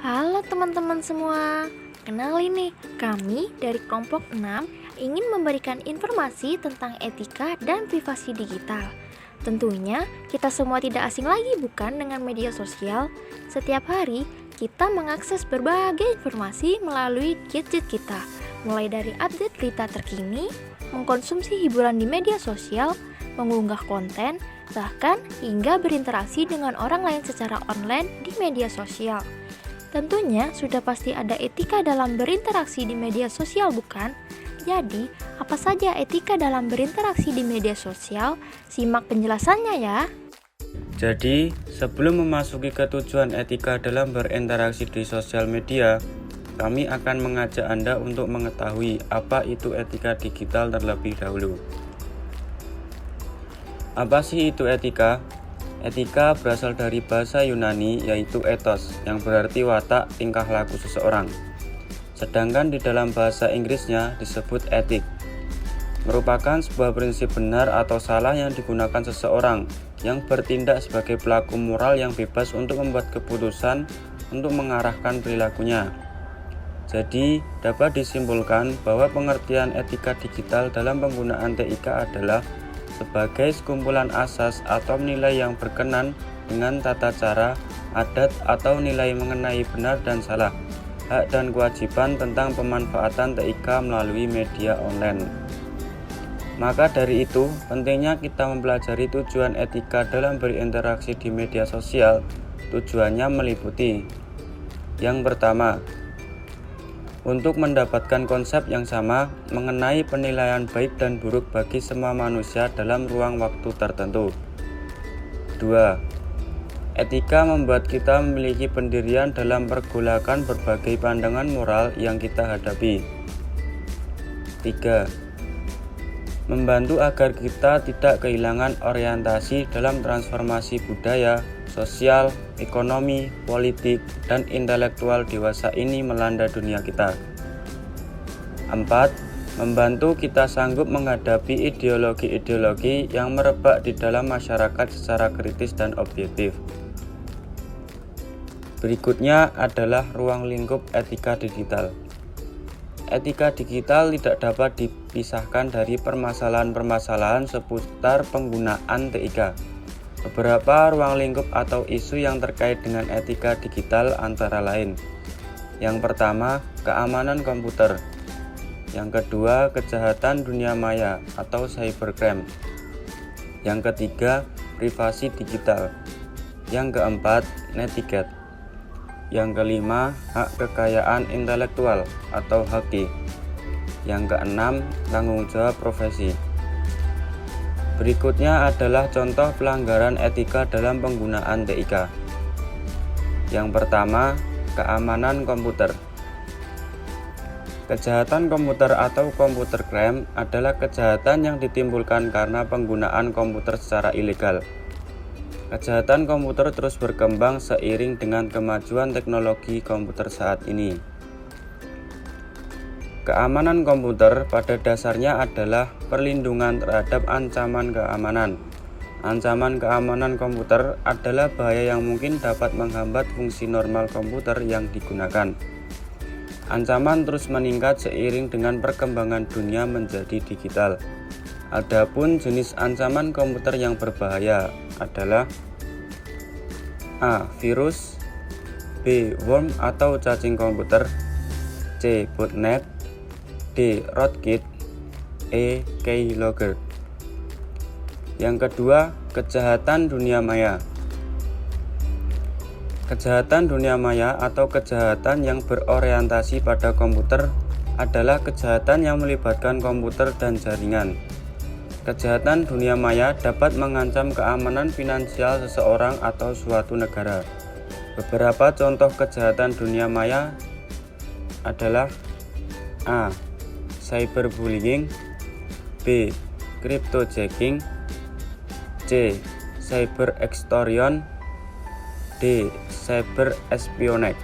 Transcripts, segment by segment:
Halo teman-teman semua, kenalin nih, kami dari kelompok 6 ingin memberikan informasi tentang etika dan privasi digital. Tentunya kita semua tidak asing lagi bukan dengan media sosial. Setiap hari kita mengakses berbagai informasi melalui gadget kita, mulai dari update berita terkini, mengkonsumsi hiburan di media sosial, mengunggah konten, bahkan hingga berinteraksi dengan orang lain secara online di media sosial. Tentunya sudah pasti ada etika dalam berinteraksi di media sosial, bukan? Jadi, apa saja etika dalam berinteraksi di media sosial? Simak penjelasannya ya. Jadi, sebelum memasuki ke tujuan etika dalam berinteraksi di sosial media, kami akan mengajak Anda untuk mengetahui apa itu etika digital terlebih dahulu. Apa sih itu etika? Etika berasal dari bahasa Yunani yaitu ethos yang berarti watak tingkah laku seseorang. Sedangkan di dalam bahasa Inggrisnya disebut etik. Merupakan sebuah prinsip benar atau salah yang digunakan seseorang yang bertindak sebagai pelaku moral yang bebas untuk membuat keputusan untuk mengarahkan perilakunya. Jadi, dapat disimpulkan bahwa pengertian etika digital dalam penggunaan TIK adalah sebagai sekumpulan asas atau nilai yang berkenan dengan tata cara, adat, atau nilai mengenai benar dan salah, hak dan kewajiban tentang pemanfaatan TIK melalui media online. Maka dari itu, pentingnya kita mempelajari tujuan etika dalam berinteraksi di media sosial. Tujuannya meliputi: yang pertama, untuk mendapatkan konsep yang sama mengenai penilaian baik dan buruk bagi semua manusia dalam ruang waktu tertentu. 2. Etika membuat kita memiliki pendirian dalam pergolakan berbagai pandangan moral yang kita hadapi. 3. Membantu agar kita tidak kehilangan orientasi dalam transformasi budaya, sosial, ekonomi, politik, dan intelektual dewasa ini melanda dunia kita. 4. Membantu kita sanggup menghadapi ideologi-ideologi yang merebak di dalam masyarakat secara kritis dan objektif. Berikutnya adalah ruang lingkup etika digital. Etika digital tidak dapat dipisahkan dari permasalahan-permasalahan seputar penggunaan TIK. Beberapa ruang lingkup atau isu yang terkait dengan etika digital antara lain: yang pertama, keamanan komputer; yang kedua, kejahatan dunia maya atau cybercrime; yang ketiga, privasi digital; yang keempat, netiquette; yang kelima, hak kekayaan intelektual atau HQ; yang keenam, tanggung jawab profesi. Berikutnya adalah contoh pelanggaran etika dalam penggunaan TIK. Yang pertama, keamanan komputer. Kejahatan komputer atau computer crime adalah kejahatan yang ditimbulkan karena penggunaan komputer secara ilegal. Kejahatan komputer terus berkembang seiring dengan kemajuan teknologi komputer saat ini. Keamanan komputer pada dasarnya adalah perlindungan terhadap ancaman keamanan. Ancaman keamanan komputer adalah bahaya yang mungkin dapat menghambat fungsi normal komputer yang digunakan. Ancaman terus meningkat seiring dengan perkembangan dunia menjadi digital. Adapun jenis ancaman komputer yang berbahaya adalah: A. Virus, B. Worm atau cacing komputer, C. Botnet, D. Rootkit, E. Keylogger. Yang kedua, kejahatan dunia maya. Kejahatan dunia maya atau kejahatan yang berorientasi pada komputer adalah kejahatan yang melibatkan komputer dan jaringan. Kejahatan dunia maya dapat mengancam keamanan finansial seseorang atau suatu negara. Beberapa contoh kejahatan dunia maya adalah: A. Cyberbullying, B. Cryptojacking, C. Cyber extortion, D. Cyber espionage.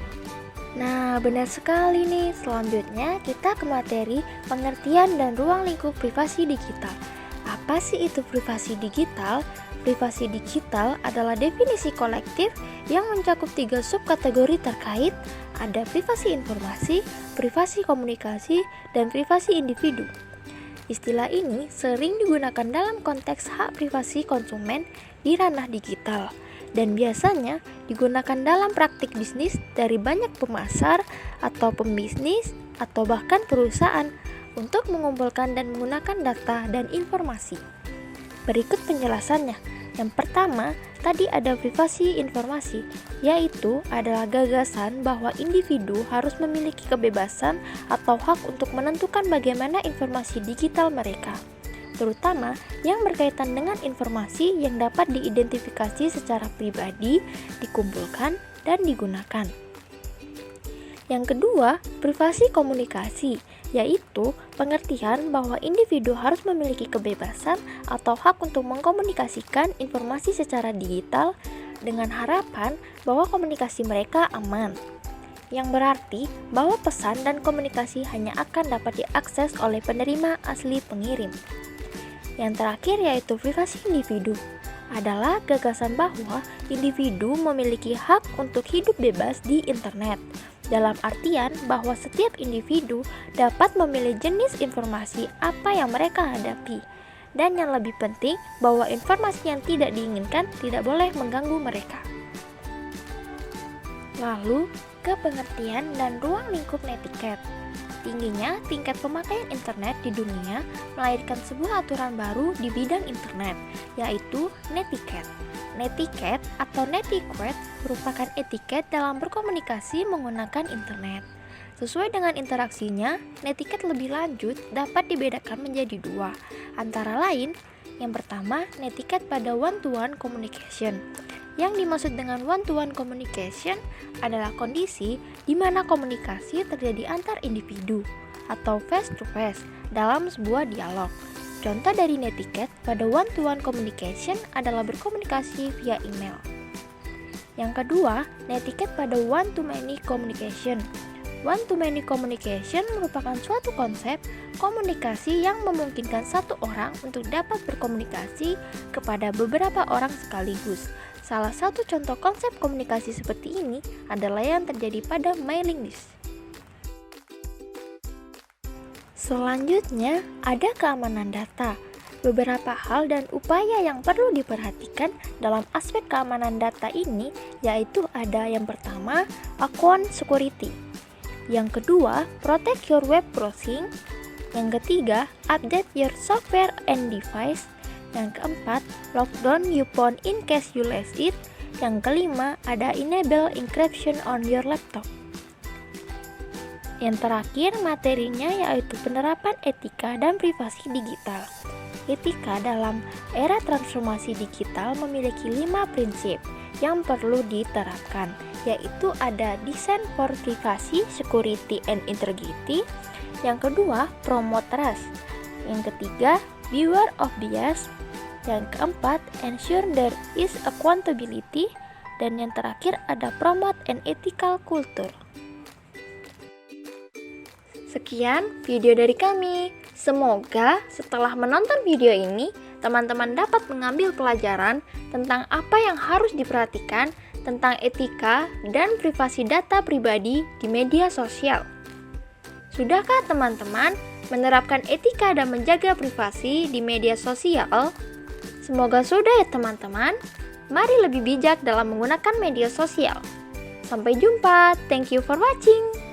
Nah, benar sekali nih. Selanjutnya kita ke materi pengertian dan ruang lingkup privasi digital. Apa sih itu privasi digital? privasi digital adalah definisi kolektif yang mencakup 3 subkategori terkait, ada privasi informasi, privasi komunikasi, dan privasi individu. Istilah ini sering digunakan dalam konteks hak privasi konsumen di ranah digital, dan biasanya digunakan dalam praktik bisnis dari banyak pemasar atau pembisnis atau bahkan perusahaan untuk mengumpulkan dan menggunakan data dan informasi. Berikut penjelasannya. Yang pertama, tadi ada privasi informasi, yaitu adalah gagasan bahwa individu harus memiliki kebebasan atau hak untuk menentukan bagaimana informasi digital mereka, terutama yang berkaitan dengan informasi yang dapat diidentifikasi secara pribadi, dikumpulkan, dan digunakan. Yang kedua, privasi komunikasi, yaitu pengertian bahwa individu harus memiliki kebebasan atau hak untuk mengkomunikasikan informasi secara digital dengan harapan bahwa komunikasi mereka aman, yang berarti bahwa pesan dan komunikasi hanya akan dapat diakses oleh penerima asli pengirim. Yang terakhir yaitu privasi individu, adalah gagasan bahwa individu memiliki hak untuk hidup bebas di internet, dalam artian bahwa setiap individu dapat memilih jenis informasi apa yang mereka hadapi, dan yang lebih penting bahwa informasi yang tidak diinginkan tidak boleh mengganggu mereka. Lalu, ke pengertian dan ruang lingkup netiquette. Tingginya tingkat pemakaian internet di dunia melahirkan sebuah aturan baru di bidang internet, yaitu netiquette. Netiquette atau netiquette merupakan etiket dalam berkomunikasi menggunakan internet. Sesuai dengan interaksinya, netiquette lebih lanjut dapat dibedakan menjadi 2, antara lain, yang pertama, netiquette pada one-to-one communication. Yang dimaksud dengan one-to-one communication adalah kondisi di mana komunikasi terjadi antar individu atau face-to-face dalam sebuah dialog. Contoh dari netiquette pada one-to-one communication adalah berkomunikasi via email. Yang kedua, netiquette pada one-to-many communication. One-to-many communication merupakan suatu konsep komunikasi yang memungkinkan satu orang untuk dapat berkomunikasi kepada beberapa orang sekaligus. Salah satu contoh konsep komunikasi seperti ini adalah yang terjadi pada mailing list. Selanjutnya, ada keamanan data. Beberapa hal dan upaya yang perlu diperhatikan dalam aspek keamanan data ini yaitu ada yang pertama, account security. Yang kedua, protect your web browsing. Yang ketiga, update your software and device. Yang keempat, lockdown your phone in case you lose it. Yang kelima, ada enable encryption on your laptop. Yang terakhir materinya yaitu penerapan etika dan privasi digital. Etika dalam era transformasi digital memiliki 5 prinsip yang perlu diterapkan, yaitu ada design for privacy, security, and integrity. Yang kedua, promote trust. Yang ketiga, beware of bias. Yang keempat, ensure there is accountability. Dan yang terakhir ada promote an ethical culture. Sekian video dari kami. Semoga setelah menonton video ini, teman-teman dapat mengambil pelajaran tentang apa yang harus diperhatikan tentang etika dan privasi data pribadi di media sosial. Sudahkah teman-teman menerapkan etika dan menjaga privasi di media sosial? Semoga sudah ya teman-teman. Mari lebih bijak dalam menggunakan media sosial. Sampai jumpa. Thank you for watching.